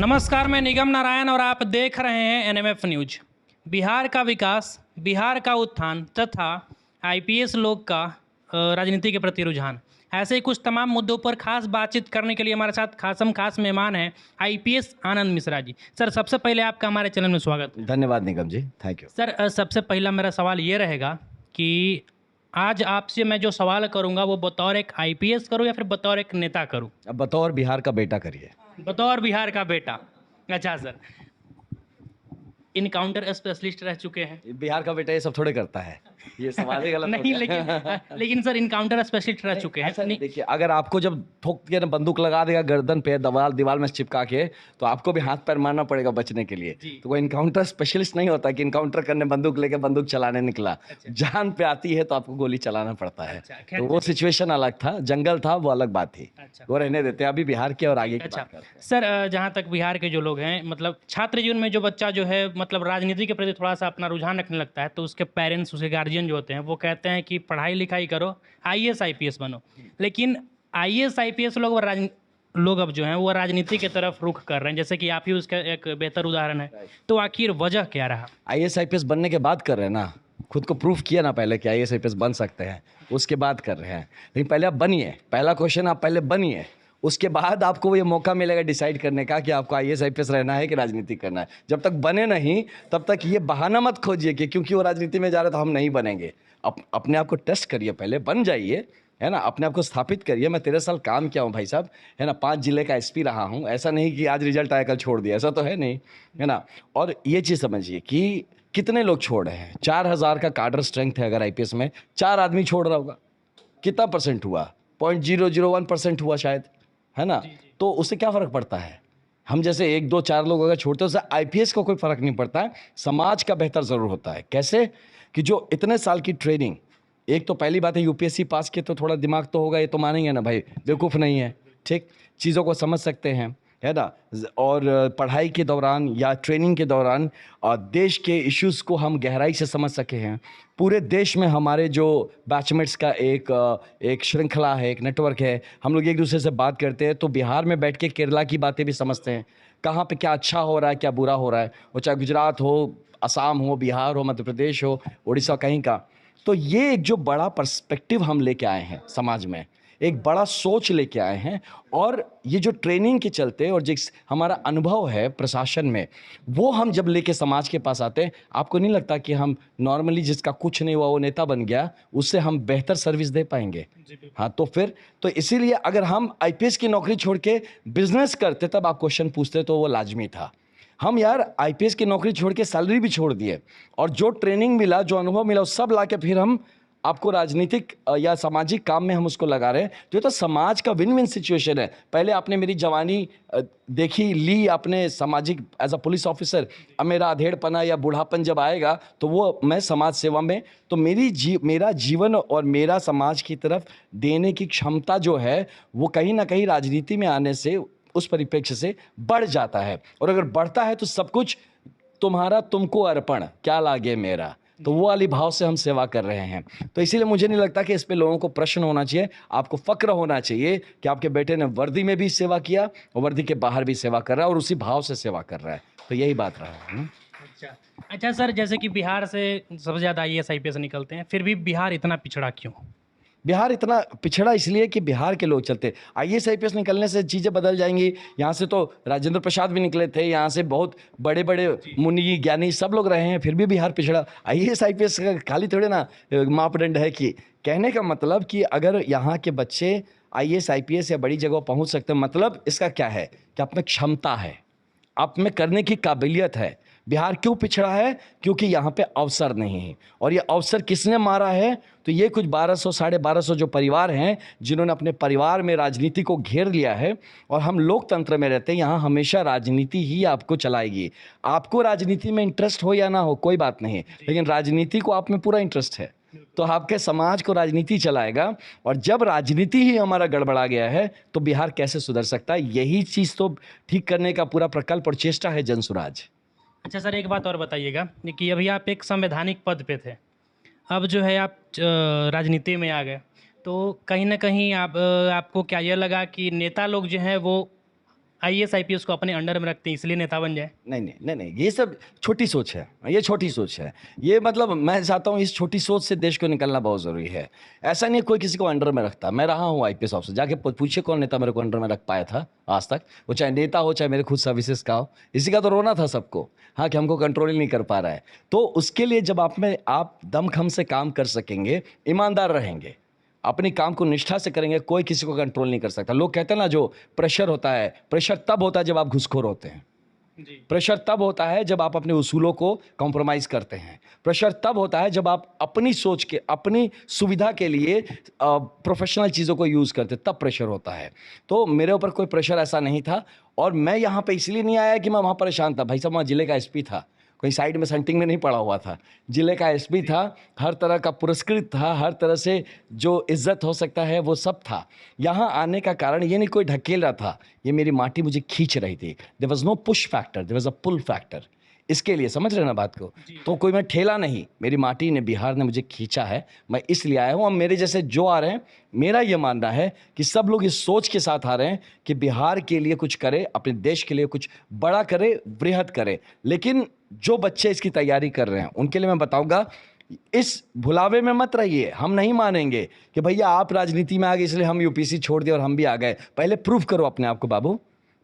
नमस्कार, मैं निगम नारायण और आप देख रहे हैं एनएमएफ न्यूज। बिहार का विकास, बिहार का उत्थान तथा आईपीएस लोग का राजनीति के प्रति रुझान, ऐसे ही कुछ तमाम मुद्दों पर खास बातचीत करने के लिए हमारे साथ खास मेहमान हैं आईपीएस आनंद मिश्रा जी। सर, सबसे पहले आपका हमारे चैनल में स्वागत। धन्यवाद निगम जी, थैंक यू। सर, सबसे पहला मेरा सवाल ये रहेगा कि आज आपसे मैं जो सवाल करूंगा वो बतौर एक आईपीएस करूं या फिर बतौर एक नेता करूं? अब बतौर बिहार का बेटा करिए। बतौर बिहार का बेटा। अच्छा सर, इनकाउंटर स्पेशलिस्ट रह चुके हैं। बिहार का बेटा ये सब थोड़े करता है, ये सवाल ही गलत नहीं, हो गया। लेकिन सर इनकाउंटर स्पेशलिस्ट रह चुके हैं। ऐसा नहीं, देखिए, अगर आपको जब ठोक के ना बंदूक लगा देगा गर्दन पे दीवार में चिपका के, तो आपको भी हाथ पैर मारना पड़ेगा बचने के लिए। तो वो इनकाउंटर स्पेशलिस्ट नहीं होता कि इनकाउंटर करने बंदूक लेके बंदूक चलाने निकला। अच्छा। जान पे आती है तो आपको गोली चलाना पड़ता है। अच्छा, खैर, तो वो सिचुएशन अलग था, जंगल था, वो अलग बात थी। अच्छा। वो रहने देते हैं, अभी बिहार के और आगे की अच्छा बात करते हैं। सर, जहाँ तक बिहार के जो लोग हैं, मतलब छात्र जीवन में जो बच्चा जो है मतलब राजनीति के प्रति थोड़ा सा अपना रुझान रखने लगता है, तो उसके पेरेंट्स, उसके गार्जियन जो होते हैं वो कहते हैं कि पढ़ाई लिखाई करो, आईएएस आईपीएस बनो। लेकिन आईएएस आईपीएस लोग अब जो हैं वो राजनीति की तरफ रुख कर रहे हैं, जैसे कि आप ही उसका एक बेहतर उदाहरण है। तो आखिर वजह क्या रहा? आईएएस आईपीएस बनने के बाद कर रहे हैं ना, खुद को प्रूफ किया ना पहले कि आईएएस आईपीएस बन सकते हैं, उसके बाद कर रहे हैं। लेकिन पहले आप बनिए, पहला क्वेश्चन आप पहले बनिए, उसके बाद आपको ये मौका मिलेगा डिसाइड करने का कि आपको आईएएस आईपीएस रहना है कि राजनीति करना है। जब तक बने नहीं तब तक ये बहाना मत खोजिए कि क्योंकि वो राजनीति में जा रहे तो हम नहीं बनेंगे। अपने आप को टेस्ट करिए, पहले बन जाइए, है ना, अपने आप को स्थापित करिए। मैं 13 साल काम किया हूँ भाई साहब, है ना, 5 जिले का एसपी रहा हूँ। ऐसा नहीं कि आज रिजल्ट आया कल छोड़ दिया, ऐसा तो है नहीं, है ना। और ये चीज़ समझिए कि कितने लोग छोड़ रहे हैं। 4000 का कार्डर स्ट्रेंथ है, अगर आईपीएस में 4 आदमी छोड़ रहा होगा, कितना परसेंट हुआ? 0.001% हुआ शायद, है ना। तो उससे क्या फ़र्क पड़ता है? हम जैसे 1 2 4 लोग अगर छोड़ते हैं, उससे आईपीएस को कोई फ़र्क नहीं पड़ता है। समाज का बेहतर ज़रूर होता है। कैसे? कि जो इतने साल की ट्रेनिंग, एक तो पहली बात है यूपीएससी पास किए तो थोड़ा दिमाग तो होगा, ये तो मानेंगे ना भाई, बेवकूफ़ नहीं है, ठीक, चीज़ों को समझ सकते हैं, है ना। और पढ़ाई के दौरान या ट्रेनिंग के दौरान देश के इश्यूज़ को हम गहराई से समझ सके हैं। पूरे देश में हमारे जो बैचमेट्स का एक श्रृंखला है, एक नेटवर्क है, हम लोग एक दूसरे से बात करते हैं। तो बिहार में बैठ के केरला की बातें भी समझते हैं, कहाँ पे क्या अच्छा हो रहा है, क्या बुरा हो रहा है, वो चाहे गुजरात हो, असम हो, बिहार हो, मध्य प्रदेश हो, उड़ीसा, कहीं का। तो ये एक जो बड़ा पर्सपेक्टिव हम लेके आए हैं समाज में, एक बड़ा सोच लेके आए हैं। और ये जो ट्रेनिंग के चलते और जिस हमारा अनुभव है प्रशासन में, वो हम जब लेके समाज के पास आते हैं, आपको नहीं लगता कि हम नॉर्मली जिसका कुछ नहीं हुआ वो नेता बन गया, उससे हम बेहतर सर्विस दे पाएंगे? हाँ, तो फिर तो इसीलिए अगर हम आईपीएस की नौकरी छोड़ के बिजनेस करते, तब आप क्वेश्चन पूछते तो वो लाजमी था। हम यार आईपीएस की नौकरी छोड़ के सैलरी भी छोड़ दिए, और जो ट्रेनिंग मिला, जो अनुभव मिला, वो सब ला के फिर हम आपको राजनीतिक या सामाजिक काम में हम उसको लगा रहे हैं। तो ये तो समाज का विन विन सिचुएशन है। पहले आपने मेरी जवानी देखी ली, आपने सामाजिक एज अ पुलिस ऑफिसर। अब मेरा अधेड़पना या बूढ़ापन जब आएगा तो वो मैं समाज सेवा में, तो मेरा जीवन और मेरा समाज की तरफ देने की क्षमता जो है, वो कहीं ना कहीं राजनीति में आने से, उस परिप्रेक्ष्य से बढ़ जाता है। और अगर बढ़ता है तो सब कुछ तुम्हारा तुमको अर्पण, क्या लागे मेरा, तो वो वाली भाव से हम सेवा कर रहे हैं। तो इसीलिए मुझे नहीं लगता कि इस पे लोगों को प्रश्न होना चाहिए। आपको फक्र होना चाहिए कि आपके बेटे ने वर्दी में भी सेवा किया और वर्दी के बाहर भी सेवा कर रहा है, और उसी भाव से सेवा कर रहा है। तो यही बात रहा है। अच्छा सर, जैसे कि बिहार से सबसे ज़्यादा आईएएस आईपीएस निकलते हैं, फिर भी बिहार इतना पिछड़ा क्यों? बिहार इतना पिछड़ा इसलिए कि बिहार के लोग चलते। आईएएस आईपीएस निकलने से चीज़ें बदल जाएंगी। यहाँ से तो राजेंद्र प्रसाद भी निकले थे, यहाँ से बहुत बड़े बड़े मुनि ज्ञानी सब लोग रहे हैं, फिर भी बिहार पिछड़ा। आईएएस आईपीएस का खाली थोड़े ना मापदंड है। कि कहने का मतलब कि अगर यहाँ के बच्चे आईएएस आईपीएस या बड़ी जगह पहुँच सकते हैं, मतलब इसका क्या है कि आप में क्षमता है, आप में करने की काबिलियत है। बिहार क्यों पिछड़ा है? क्योंकि यहाँ पे अवसर नहीं है। और ये अवसर किसने मारा है? तो ये कुछ 1200 1250 जो परिवार हैं, जिन्होंने अपने परिवार में राजनीति को घेर लिया है। और हम लोकतंत्र में रहते हैं, यहाँ हमेशा राजनीति ही आपको चलाएगी। आपको राजनीति में इंटरेस्ट हो या ना हो कोई बात नहीं, लेकिन राजनीति को आप में पूरा इंटरेस्ट है, तो आपके समाज को राजनीति चलाएगा। और जब राजनीति ही हमारा गड़बड़ा गया है तो बिहार कैसे सुधर सकता है? यही चीज़ तो ठीक करने का पूरा प्रकल्प और चेष्टा है जनसुराज। अच्छा सर, एक बात और बताइएगा कि अभी आप एक संवैधानिक पद पे थे, अब जो है आप राजनीति में आ गए, तो कहीं ना कहीं आपको क्या ये लगा कि नेता लोग जो हैं वो आईएएस आईपीएस को अपने अंडर में रखते हैं इसलिए नेता बन जाए? नहीं नहीं नहीं नहीं, ये सब छोटी सोच है, ये छोटी सोच है। ये मतलब मैं चाहता हूँ इस छोटी सोच से देश को निकलना बहुत ज़रूरी है। ऐसा नहीं है कोई किसी को अंडर में रखता। मैं रहा हूँ आईपीएस ऑफिसर, जाके पूछे कौन नेता मेरे को अंडर में रख पाया था आज तक, वो चाहे नेता हो चाहे मेरे खुद सर्विसेज का हो। इसी का तो रोना था सबको, हाँ, कि हमको कंट्रोल ही नहीं कर पा रहा है। तो उसके लिए जब आप दमखम से काम कर सकेंगे, ईमानदार रहेंगे, अपनी काम को निष्ठा से करेंगे, कोई किसी को कंट्रोल नहीं कर सकता। लोग कहते हैं ना, जो प्रेशर होता है, प्रेशर तब होता है जब आप घुसखोर होते हैं। जी। प्रेशर तब होता है जब आप अपने उसूलों को कॉम्प्रोमाइज़ करते हैं। प्रेशर तब होता है जब आप अपनी सोच के, अपनी सुविधा के लिए प्रोफेशनल चीज़ों को यूज़ करते, तब प्रेशर होता है। तो मेरे ऊपर कोई प्रेशर ऐसा नहीं था, और मैं यहाँ पे इसलिए नहीं आया कि मैं वहाँ परेशान था। भाई साहब, वहाँ जिले का एसपी था, कोई साइड में सेंटिंग में नहीं पड़ा हुआ था। जिले का एसपी था, हर तरह का पुरस्कृत था, हर तरह से जो इज्जत हो सकता है वो सब था। यहाँ आने का कारण ये नहीं कोई ढकेल रहा था, ये मेरी माटी मुझे खींच रही थी। There was no push factor, there was a pull factor. इसके लिए समझ रहे ना बात को? तो कोई मैं ठेला नहीं, मेरी माटी ने, बिहार ने मुझे खींचा है, मैं इसलिए आया हूँ। और मेरे जैसे जो आ रहे हैं, मेरा ये मानना है कि सब लोग इस सोच के साथ आ रहे हैं कि बिहार के लिए कुछ करे, अपने देश के लिए कुछ बड़ा करे, वृहद करे। लेकिन जो बच्चे इसकी तैयारी कर रहे हैं उनके लिए मैं बताऊंगा, इस भुलावे में मत रहिए। हम नहीं मानेंगे कि भैया आप राजनीति में आ गए इसलिए हम यूपीएससी छोड़ दिए और हम भी आ गए। पहले प्रूव करो अपने आप को बाबू,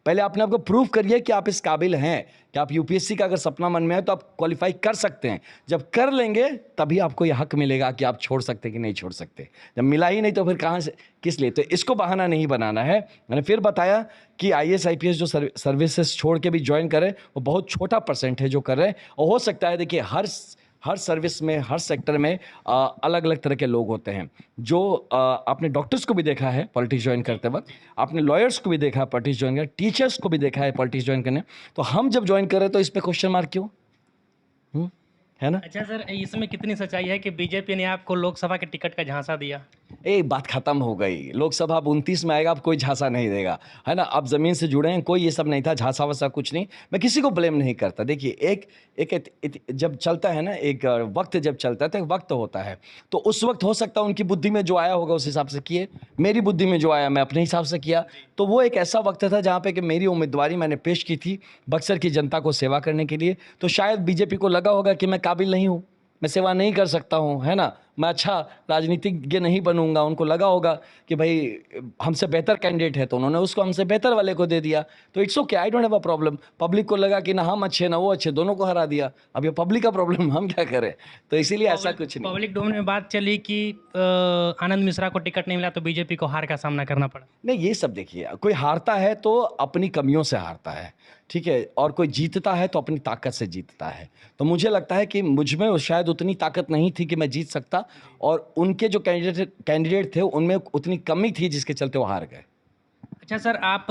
पहले अपने आप को प्रूव करिए कि आप इस काबिल हैं, कि आप यूपीएससी का अगर सपना मन में है तो आप क्वालिफाई कर सकते हैं। जब कर लेंगे तभी आपको यह हक मिलेगा कि आप छोड़ सकते कि नहीं छोड़ सकते। जब मिला ही नहीं तो फिर कहाँ से, किस लिए? तो इसको बहाना नहीं बनाना है। मैंने फिर बताया कि आईएएस आईपीएस जो सर्विसेज छोड़ के भी ज्वाइन करें, वो बहुत छोटा परसेंट है जो कर रहे हैं। और हो सकता है, देखिए, हर सर्विस में, हर सेक्टर में अलग अलग तरह के लोग होते हैं। जो आपने डॉक्टर्स को भी देखा है पॉलिटिक्स ज्वाइन करते वक्त, आपने लॉयर्स को भी देखा है पॉलिटिक्स ज्वाइन करने, टीचर्स को भी देखा है पॉलिटिक्स ज्वाइन करने। तो हम जब ज्वाइन कर रहे हैं तो इस पे क्वेश्चन मार्क क्यों? है ना? अच्छा सर, इसमें कितनी सच्चाई है कि बीजेपी ने आपको लोकसभा के टिकट का झांसा दिया? एक बात खत्म हो गई। लोकसभा अब 29 में आएगा, अब कोई झांसा नहीं देगा, है ना? अब ज़मीन से जुड़े हैं, कोई ये सब नहीं था, झांसा वसा कुछ नहीं। मैं किसी को ब्लेम नहीं करता। देखिए, एक जब चलता है ना, एक वक्त जब चलता है तो एक वक्त होता है। तो उस वक्त हो सकता है उनकी बुद्धि में जो आया होगा उस हिसाब से किए, मेरी बुद्धि में जो आया मैं अपने हिसाब से किया। तो वो एक ऐसा वक्त था जहाँ पे कि मेरी उम्मीदवारी मैंने पेश की थी बक्सर की जनता को सेवा करने के लिए। तो शायद बीजेपी को लगा होगा कि मैं काबिल नहीं हूँ, मैं सेवा नहीं कर सकता हूँ, है ना, मैं अच्छा राजनीतिज्ञ नहीं बनूंगा। उनको लगा होगा कि भाई हमसे बेहतर कैंडिडेट है, तो उन्होंने उसको हमसे बेहतर वाले को दे दिया। तो it's okay, I don't have a problem. Public को लगा कि ना हम अच्छे ना वो अच्छे, दोनों को हरा दिया। अब ये पब्लिक का प्रॉब्लम, हम क्या करें? तो इसीलिए ऐसा कुछ नहीं। पब्लिक डोमेन में बात चली कि आनंद मिश्रा को टिकट नहीं मिला तो बीजेपी को हार का सामना करना पड़ा। नहीं, ये सब देखिए, कोई हारता है तो अपनी कमियों से हारता है, ठीक है, और कोई जीतता है तो अपनी ताकत से जीतता है। तो मुझे लगता है कि मुझ में शायद उतनी ताकत नहीं थी कि मैं जीत सकता, और उनके जो कैंडिडेट थे उनमें उतनी कमी थी जिसके चलते वो हार गए। अच्छा सर, आप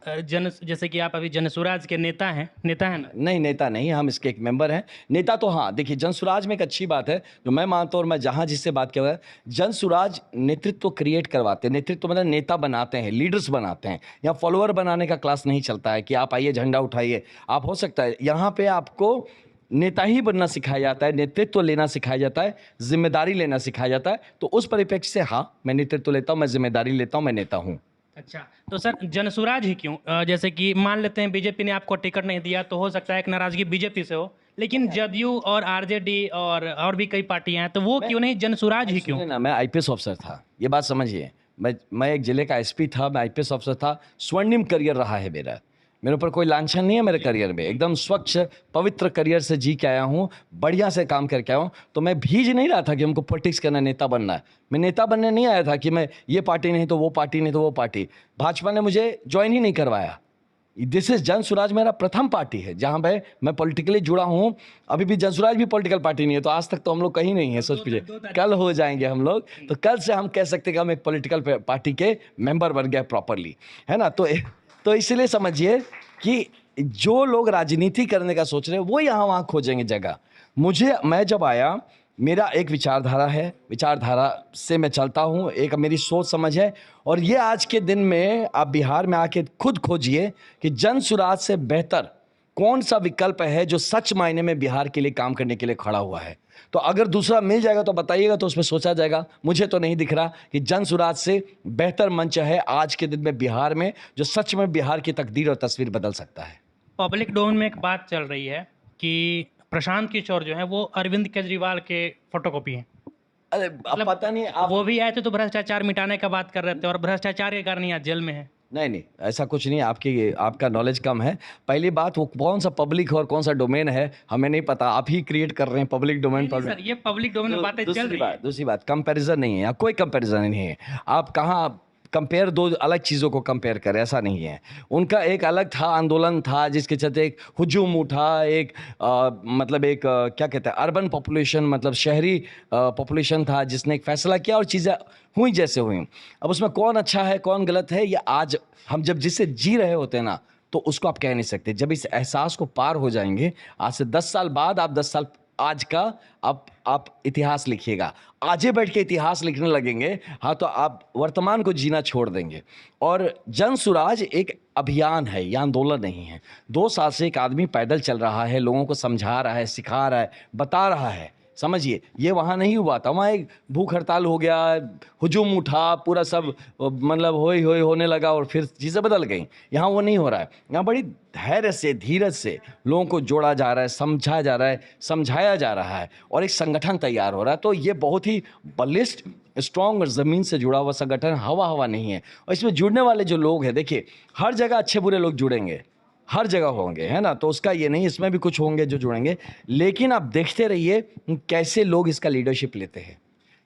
जैसे कि आप अभी जनसुराज के नेता हैं ना? नहीं, नेता नहीं, हम इसके एक मेंबर हैं। नेता तो हाँ, देखिए, जनसुराज में एक अच्छी बात है जो मैं मानता हूँ, और मैं जहाँ जिससे बात किया हुआ है, जनसुराज नेतृत्व क्रिएट करवाते हैं। नेतृत्व मतलब नेता बनाते हैं, लीडर्स बनाते हैं। यहाँ फॉलोअर बनाने का क्लास नहीं चलता है कि आप आइए झंडा उठाइए। आप, हो सकता है यहाँ पे आपको नेता ही बनना सिखाया जाता है, नेतृत्व लेना सिखाया जाता है, जिम्मेदारी लेना सिखाया जाता है। तो उस परिप्रेक्ष्य से हाँ, मैं नेतृत्व लेता हूँ, मैं जिम्मेदारी लेता हूँ, मैं नेता हूँ। अच्छा, तो सर जनसुराज ही क्यों? जैसे कि मान लेते हैं बीजेपी ने आपको टिकट नहीं दिया, तो हो सकता है एक नाराजगी बीजेपी से हो, लेकिन जदयू और आरजेडी और भी कई पार्टियां हैं, तो वो क्यों नहीं, जनसुराज ही क्यों? सुनिए ना, मैं आईपीएस ऑफिसर था, ये बात समझिए। मैं एक जिले का एसपी था, मैं आईपीएस ऑफिसर था। स्वर्णिम करियर रहा है मेरा, मेरे ऊपर कोई लांछन नहीं है मेरे करियर में। एकदम स्वच्छ पवित्र करियर से जी के आया हूँ, बढ़िया से काम करके आया हूँ। तो मैं भीज नहीं रहा था कि हमको पॉलिटिक्स करना, नेता बनना है। मैं नेता बनने नहीं आया था कि मैं ये पार्टी नहीं तो वो पार्टी, नहीं तो वो पार्टी। भाजपा ने मुझे ज्वाइन ही नहीं करवाया। दिस इज जनसुराज मेरा प्रथम पार्टी है जहाँ पे मैं पॉलिटिकली जुड़ा हूँ। अभी भी जनसुराज भी पॉलिटिकल पार्टी नहीं है, तो आज तक तो हम लोग कहीं नहीं है। सोच पीजिए, कल हो जाएंगे हम लोग, तो कल से हम कह सकते हैं कि हम एक पॉलिटिकल पार्टी के मेंबर बन गए प्रॉपरली, है ना। तो इसलिए समझिए कि जो लोग राजनीति करने का सोच रहे हैं वो यहाँ वहाँ खोजेंगे जगह। मैं जब आया, मेरा एक विचारधारा है, विचारधारा से मैं चलता हूँ, एक मेरी सोच समझ है। और ये आज के दिन में आप बिहार में आके खुद खोजिए कि जनसुराज से बेहतर कौन सा विकल्प है जो सच मायने में बिहार के लिए काम करने के लिए खड़ा हुआ है। तो अगर दूसरा मिल जाएगा तो बताइएगा, तो उसमें सोचा जाएगा। मुझे तो नहीं दिख रहा कि जन सुराज से बेहतर मंच है आज के दिन में बिहार में, जो सच में बिहार की तकदीर और तस्वीर बदल सकता है। पब्लिक डोमेन में एक बात चल रही है कि प्रशांत किशोर जो है वो अरविंद केजरीवाल के फोटोकॉपी हैं। अरे अब पता नहीं आप, वो भी आए थे तो भ्रष्टाचार मिटाने का बात कर रहे थे और भ्रष्टाचार के कारण ही आज जेल में है। नहीं ऐसा कुछ नहीं, आपका नॉलेज कम है। पहली बात, वो कौन सा पब्लिक और कौन सा डोमेन है हमें नहीं पता, आप ही क्रिएट कर रहे हैं पब्लिक डोमेन। नहीं सर, ये पब्लिक डोमेन में बातें चल रही है। दूसरी बात, कंपैरिजन नहीं है, कोई कंपैरिजन नहीं है। आप कहाँ कंपेयर, दो अलग चीज़ों को कंपेयर करें, ऐसा नहीं है। उनका एक अलग था, आंदोलन था जिसके चलते एक हुजूम उठा, एक मतलब एक क्या कहते हैं, अर्बन पॉपुलेशन, मतलब शहरी पॉपुलेशन था जिसने एक फैसला किया और चीज़ें हुई जैसे हुई। अब उसमें कौन अच्छा है कौन गलत है, ये आज हम जब जिससे जी रहे होते हैं ना, तो उसको आप कह नहीं सकते। जब इस एहसास को पार हो जाएंगे, आज से 10 साल बाद, आप 10 साल आज का आप इतिहास लिखिएगा, आजे बैठ के इतिहास लिखने लगेंगे, हाँ, तो आप वर्तमान को जीना छोड़ देंगे। और जन सुराज एक अभियान है, यह आंदोलन नहीं है। 2 साल से एक आदमी पैदल चल रहा है, लोगों को समझा रहा है, सिखा रहा है, बता रहा है। समझिए, ये वहाँ नहीं हुआ था, वहाँ एक भूख हड़ताल हो गया, हुजूम उठा, पूरा सब मतलब होई होने लगा और फिर चीज़ें बदल गई। यहाँ वो नहीं हो रहा है। यहाँ बड़ी धैर्य से, धीरज से लोगों को जोड़ा जा रहा है, समझा जा रहा है, समझाया जा रहा है और एक संगठन तैयार हो रहा है। तो ये बहुत ही बलिष्ठ, स्ट्रॉन्ग और ज़मीन से जुड़ा हुआ संगठन, हवा नहीं है। और इसमें जुड़ने वाले जो लोग हैं, देखिए, हर जगह अच्छे बुरे लोग जुड़ेंगे, हर जगह होंगे, है ना, तो उसका ये नहीं, इसमें भी कुछ होंगे जो जुड़ेंगे। लेकिन आप देखते रहिए कैसे लोग इसका लीडरशिप लेते हैं,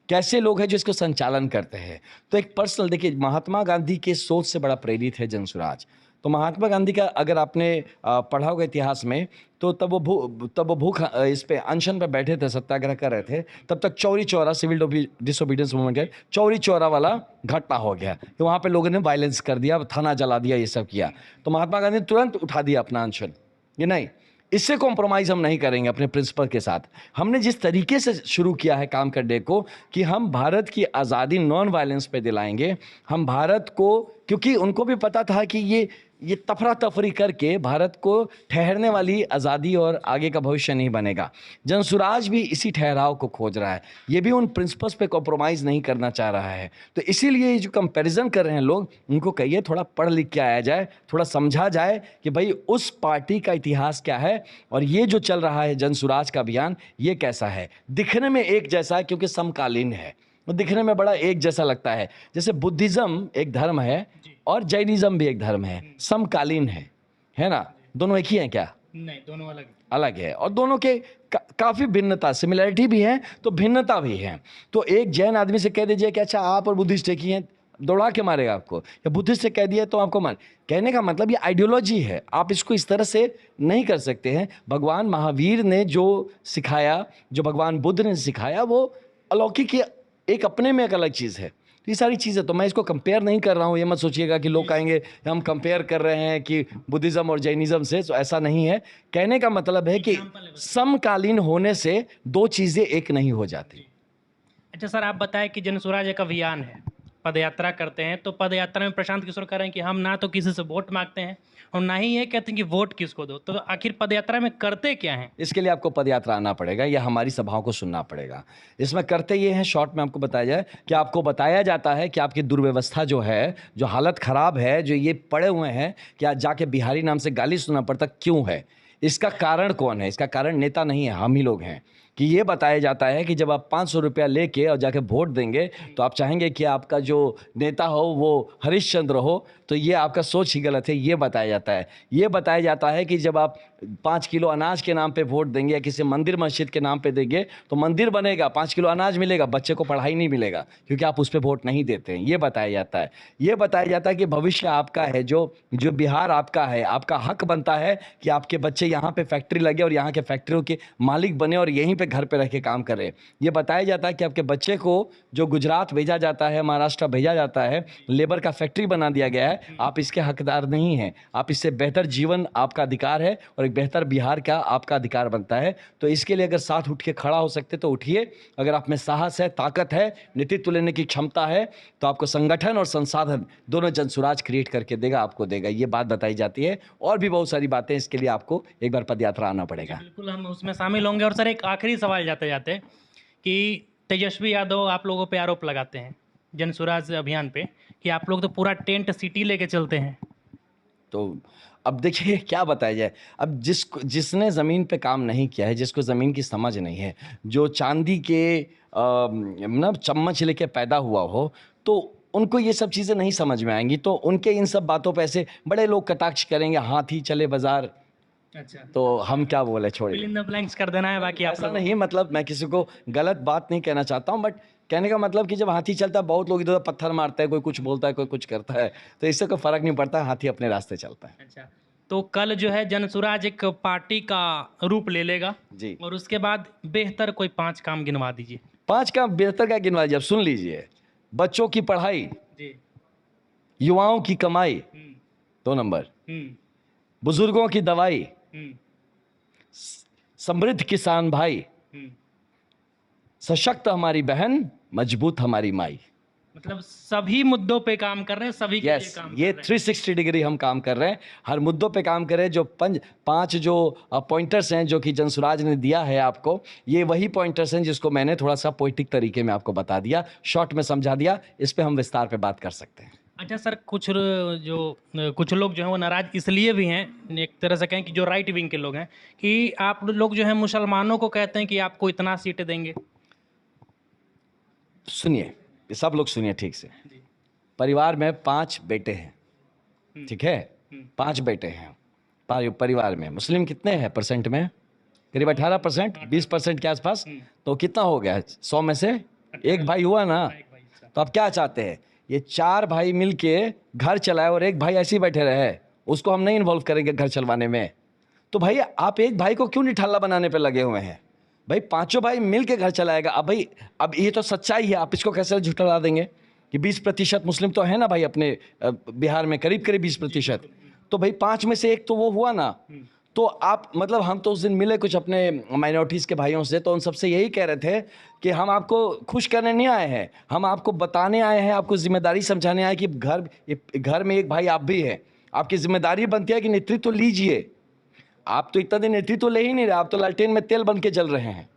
कैसे लोग हैं जो इसको संचालन करते हैं। तो एक पर्सनल, देखिए, महात्मा गांधी के सोच से बड़ा प्रेरित है जन सुराज। तो महात्मा गांधी का अगर आपने पढ़ा होगा इतिहास में, तो तब वो भूख इस पे अनशन पे बैठे थे, सत्याग्रह कर रहे थे, तब तक Chauri Chaura civil disobedience movement है, चौरी चौरा वाला घटना हो गया। तो वहाँ पे लोगों ने वायलेंस कर दिया, थाना जला दिया, ये सब किया। तो महात्मा गांधी ने तुरंत उठा दिया अपना अनशन, ये नहीं, इससे कॉम्प्रोमाइज़ हम नहीं करेंगे अपने प्रिंसिपल के साथ। हमने जिस तरीके से शुरू किया है काम करने को, कि हम भारत की आज़ादी नॉन वायलेंस पे दिलाएंगे, हम भारत को, क्योंकि उनको भी पता था कि ये तफरा तफरी करके भारत को ठहरने वाली आज़ादी और आगे का भविष्य नहीं बनेगा। जन सुराज भी इसी ठहराव को खोज रहा है, ये भी उन प्रिंसिपल्स पे कॉम्प्रोमाइज़ नहीं करना चाह रहा है। तो इसीलिए ये जो कंपैरिजन कर रहे हैं लोग, उनको कहिए थोड़ा पढ़ लिख के आया जाए, थोड़ा समझा जाए कि भाई उस पार्टी का इतिहास क्या है और ये जो चल रहा है जन सुराज का अभियान, ये कैसा है। दिखने में एक जैसा है क्योंकि समकालीन है, वो दिखने में बड़ा एक जैसा लगता है। जैसे बुद्धिज़्म एक धर्म है और जैनिज़्म भी एक धर्म है, समकालीन है ना, दोनों एक ही हैं क्या? नहीं, दोनों अलग है। और दोनों के काफ़ी भिन्नता, सिमिलैरिटी भी है तो भिन्नता भी है। तो एक जैन आदमी से कह दीजिए कि अच्छा आप और बुद्धिस्ट एक ही हैं, दौड़ा के मारेगा आपको। या बुद्धिस्ट से कह दिया तो आपको मार, कहने का मतलब ये आइडियोलॉजी है, आप इसको इस तरह से नहीं कर सकते हैं। भगवान महावीर ने जो सिखाया, जो भगवान बुद्ध ने सिखाया, वो अलौकिक, एक अपने में एक अलग चीज़ है। तो ये सारी चीज़ें, तो मैं इसको कंपेयर नहीं कर रहा हूँ, ये मत सोचिएगा कि लोग कहेंगे हम कंपेयर कर रहे हैं कि बुद्धिज़्म और जैनिज़्म से, तो ऐसा नहीं है। कहने का मतलब है कि समकालीन होने से दो चीज़ें एक नहीं हो जाती। अच्छा सर, आप बताएं कि जन सुराज एक अभियान है, पदयात्रा करते हैं, तो पदयात्रा में प्रशांत किशोर कह रहे हैं कि हम ना तो किसी से वोट मांगते हैं और ना ही ये कहते हैं कि वोट किसको दो, तो आखिर पदयात्रा में करते क्या हैं? इसके लिए आपको पदयात्रा आना पड़ेगा या हमारी सभाओं को सुनना पड़ेगा। इसमें करते ये हैं, शॉर्ट में आपको बताया जाए कि आपको बताया जाता है कि आपकी दुर्व्यवस्था जो है, जो हालत ख़राब है, जो ये पड़े हुए हैं कि आज जाके बिहारी नाम से गाली सुनना पड़ता क्यों है, इसका कारण कौन है? इसका कारण नेता नहीं है, हम ही लोग हैं। कि ये बताया जाता है कि जब आप 500 रुपया लेके और जाके वोट देंगे तो आप चाहेंगे कि आपका जो नेता हो वो हरिश्चंद्र हो, तो ये आपका सोच ही गलत है, ये बताया जाता है। ये बताया जाता है कि जब आप 5 किलो अनाज के नाम पे वोट देंगे या किसी मंदिर मस्जिद के नाम पे देंगे तो मंदिर बनेगा, 5 किलो अनाज मिलेगा, बच्चे को पढ़ाई नहीं मिलेगा क्योंकि आप उस पर वोट नहीं देते हैं। ये बताया जाता है। ये बताया जाता है कि भविष्य आपका है, जो बिहार आपका है, आपका हक बनता है कि आपके बच्चे यहाँ पे फैक्ट्री लगे और यहाँ के फैक्ट्रियों के मालिक बने और यहीं पे घर पे रह के काम करें। ये बताया जाता है कि आपके बच्चे को जो गुजरात भेजा जाता है, महाराष्ट्र भेजा जाता है, लेबर का फैक्ट्री बना दिया गया है, आप इसके हकदार नहीं हैं, आप इससे बेहतर जीवन, आपका अधिकार है और एक बेहतर बिहार का आपका अधिकार बनता है। तो इसके लिए अगर साथ उठ के खड़ा हो सकते तो उठिए। अगर आप में साहस है, ताकत है, नेतृत्व लेने की क्षमता है, तो आपको संगठन और संसाधन दोनों जनसुराज क्रिएट करके देगा, आपको देगा। ये बात बताई जाती है। और भी बहुत सारी बातें, इसके लिए आपको एक बार पदयात्रा आना पड़ेगा। बिल्कुल, हम उसमें शामिल होंगे। और सर, एक आखिरी सवाल जाते जाते कि तेजस्वी यादव आप लोगों पे आरोप लगाते हैं जनसुराज अभियान पे कि आप लोग तो पूरा टेंट सिटी लेके चलते हैं। तो अब देखिए क्या बताया जाए। अब जिसने ज़मीन पे काम नहीं किया है, जिसको ज़मीन की समझ नहीं है, जो चांदी के ना चम्मच लेके पैदा हुआ हो, तो उनको ये सब चीज़ें नहीं समझ में आएंगी। तो उनके इन सब बातों पे ऐसे बड़े लोग कटाक्ष करेंगे, हाथी चले बाजार। अच्छा, तो हम क्या बोले, छोड़िए। फिल इन द ब्लैंक्स कर देना है बाकी आप ऐसा लोग। नहीं, मतलब मैं किसी को गलत बात नहीं कहना चाहता हूँ, बट कहने का मतलब कि जब हाथी चलता है, बहुत लोग इधर उधर पत्थर मारते हैं, कोई कुछ बोलता है, कोई कुछ करता है, तो इससे कोई फर्क नहीं पड़ता। हाथी अपने रास्ते चलता है। अच्छा, तो कल जो है जनसुराज एक पार्टी का रूप ले लेगा जी। और उसके बाद बेहतर कोई 5 काम गिनवा दीजिए। 5 का बेहतर का गिनवा दीजिए। अब सुन लीजिए। बच्चों की पढ़ाई, जी। युवाओं की कमाई, हम्म 2 नंबर। हम्म बुजुर्गों की दवाई, हम्म समृद्ध किसान भाई, हम्म सशक्त हमारी बहन, मजबूत हमारी माई। मतलब सभी मुद्दों पे काम कर रहे हैं, सभी के लिए यस, काम ये कर रहे 360 डिग्री हम काम कर रहे हैं। हर मुद्दों पे काम कर रहे हैं। जो 5 जो पॉइंटर्स हैं जो कि जनसुराज ने दिया है आपको, ये वही पॉइंटर्स हैं जिसको मैंने थोड़ा सा पोइटिक तरीके में आपको बता दिया, शॉर्ट में समझा दिया। इस पे हम विस्तार पे बात कर सकते हैं। हैं। अच्छा सर, कुछ लोग जो हैं वो नाराज इसलिए भी हैं, एक तरह से कहें कि जो राइट विंग के लोग हैं, कि आप लोग जो हैं मुसलमानों को कहते हैं कि आपको इतना सीटें देंगे। सुनिए, सब लोग सुनिए ठीक से। जी। परिवार में 5 बेटे हैं, ठीक है? हम्म। 5 बेटे हैं परिवार में। मुस्लिम कितने हैं परसेंट में? करीब 18%, 20% के आसपास। तो कितना हो गया? 100 में से एक भाई हुआ ना। एक भाई साहब। तो आप क्या चाहते हैं? ये 4 भाई मिलके घर चलाए और एक भाई ऐसे ही बैठे रहे, उसको हम नहीं इन्वॉल्व करेंगे घर चलवाने में। तो भाई आप एक भाई को क्यों निठाला बनाने पे लगे हुए हैं? भाई 5 भाई मिलके घर चलाएगा। अब भाई, अब ये तो सच्चाई है, आप इसको कैसे झुठला देंगे कि 20% मुस्लिम तो है ना भाई अपने बिहार में, करीब करीब 20%। तो भाई 5 में से एक तो वो हुआ ना। तो आप मतलब, हम तो उस दिन मिले कुछ अपने माइनॉरिटीज़ के भाइयों से, तो उन सबसे यही कह रहे थे कि हम आपको खुश करने नहीं आए हैं, हम आपको बताने आए हैं, आपको जिम्मेदारी समझाने आए कि घर में एक भाई आप भी हैं, आपकी जिम्मेदारी बनती है कि नेतृत्व लीजिए। आप तो इतना दिन नेतृत्व ले ही नहीं रहे, आप तो लालटेन में तेल बन के जल रहे हैं।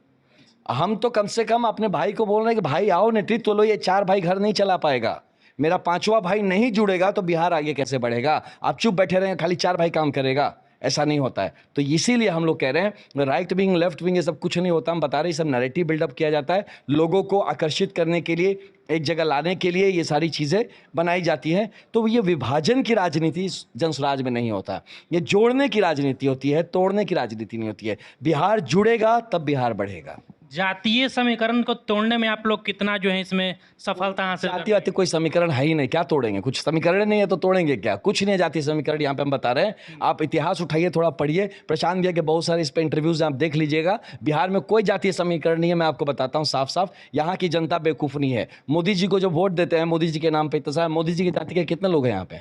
हम तो कम से कम अपने भाई को बोल रहे हैं कि भाई आओ नेतृत्व लो। ये 4 भाई घर नहीं चला पाएगा, मेरा 5वां भाई नहीं जुड़ेगा तो बिहार आगे कैसे बढ़ेगा? आप चुप बैठे रहेंगे, खाली 4 भाई काम करेगा, ऐसा नहीं होता है। तो इसीलिए हम लोग कह रहे हैं, राइट विंग लेफ्ट विंग ये सब कुछ नहीं होता। हम बता रहे हैं, सब नैरेटिव बिल्डअप किया जाता है, लोगों को आकर्षित करने के लिए, एक जगह लाने के लिए ये सारी चीज़ें बनाई जाती हैं। तो ये विभाजन की राजनीति जनसुराज में नहीं होता, ये जोड़ने की राजनीति होती है, तोड़ने की राजनीति नहीं होती है। बिहार जुड़ेगा तब बिहार बढ़ेगा। जातीय समीकरण को तोड़ने में आप लोग कितना जो है इसमें सफलता हासिल जाति वाति कोई समीकरण है ही नहीं, क्या तोड़ेंगे? कुछ समीकरण नहीं है तो तोड़ेंगे क्या? कुछ नहीं है जातीय समीकरण, यहाँ पे हम बता रहे हैं। आप इतिहास उठाइए, थोड़ा पढ़िए, प्रशांत भैया के बहुत सारे इस पे इंटरव्यूज आप देख लीजिएगा। बिहार में कोई जातीय समीकरण नहीं है, मैं आपको बताता हूँ साफ साफ। यहाँ की जनता बेवकूफ़ नहीं है। मोदी जी को जो वोट देते हैं, मोदी जी के नाम पे, इतना सारा मोदी जी की जाति के कितने लोग हैं यहाँ पे?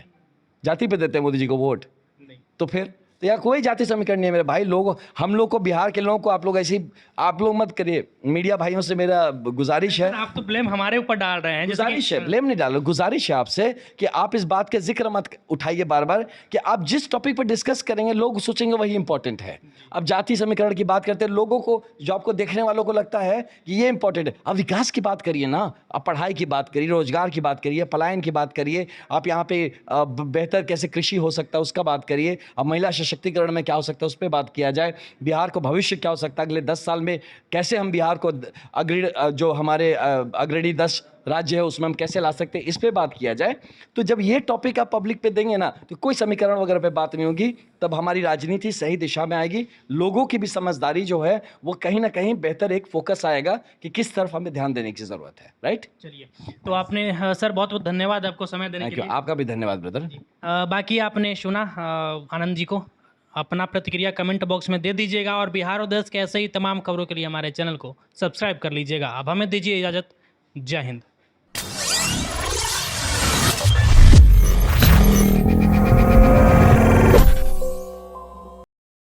जाति पे देते हैं मोदी जी को वोट? नहीं। तो फिर तो यार कोई जाति समीकरण नहीं है मेरे भाई। लोग, हम लोग को, बिहार के लोगों को आप लोग ऐसी, आप लोग मत करिए। मीडिया भाइयों से मेरा गुजारिश है, आप तो ब्लेम हमारे ऊपर डाल रहे हैं। गुजारिश है, ब्लेम नहीं डालो, गुजारिश है आपसे कि आप इस बात का जिक्र मत उठाइए बार बार कि आप जिस टॉपिक पर डिस्कस करेंगे लोग सोचेंगे वही इंपॉर्टेंट है। अब जाति समीकरण की बात करते हैं, लोगों को, जो आपको देखने वालों को लगता है कि ये इंपॉर्टेंट है। अब विकास की बात करिए ना, आप पढ़ाई की बात करिए, रोजगार की बात करिए, पलायन की बात करिए, आप यहाँ पे बेहतर कैसे कृषि हो सकता है उसका बात करिए, अब महिला सशक्तिकरण में क्या हो सकता है उस पर बात किया जाए, बिहार को भविष्य क्या हो सकता है अगले 10 साल में, कैसे हम बिहार को जो हमारे अग्रणी 10 राज्य है उसमें हम कैसे ला सकते हैं, इस पे बात किया जाए। तो जब ये टॉपिक आप पब्लिक पे देंगे ना, तो कोई समीकरण वगैरह पे बात नहीं होगी, तब हमारी राजनीति सही दिशा में आएगी। लोगों की भी समझदारी जो है वो कहीं ना कहीं बेहतर एक फोकस आएगा कि किस तरफ हमें ध्यान देने की जरूरत है। राइट, चलिए, तो आपने सर बहुत बहुत धन्यवाद आपको समय देने के लिए। आपका भी धन्यवाद ब्रदर। बाकी आपने सुना आनंद जी को, अपना प्रतिक्रिया कमेंट बॉक्स में दे दीजिएगा और बिहार और देश के ऐसे ही तमाम खबरों के लिए हमारे चैनल को सब्सक्राइब कर लीजिएगा। अब हमें दीजिए इजाज़त। जय हिंद।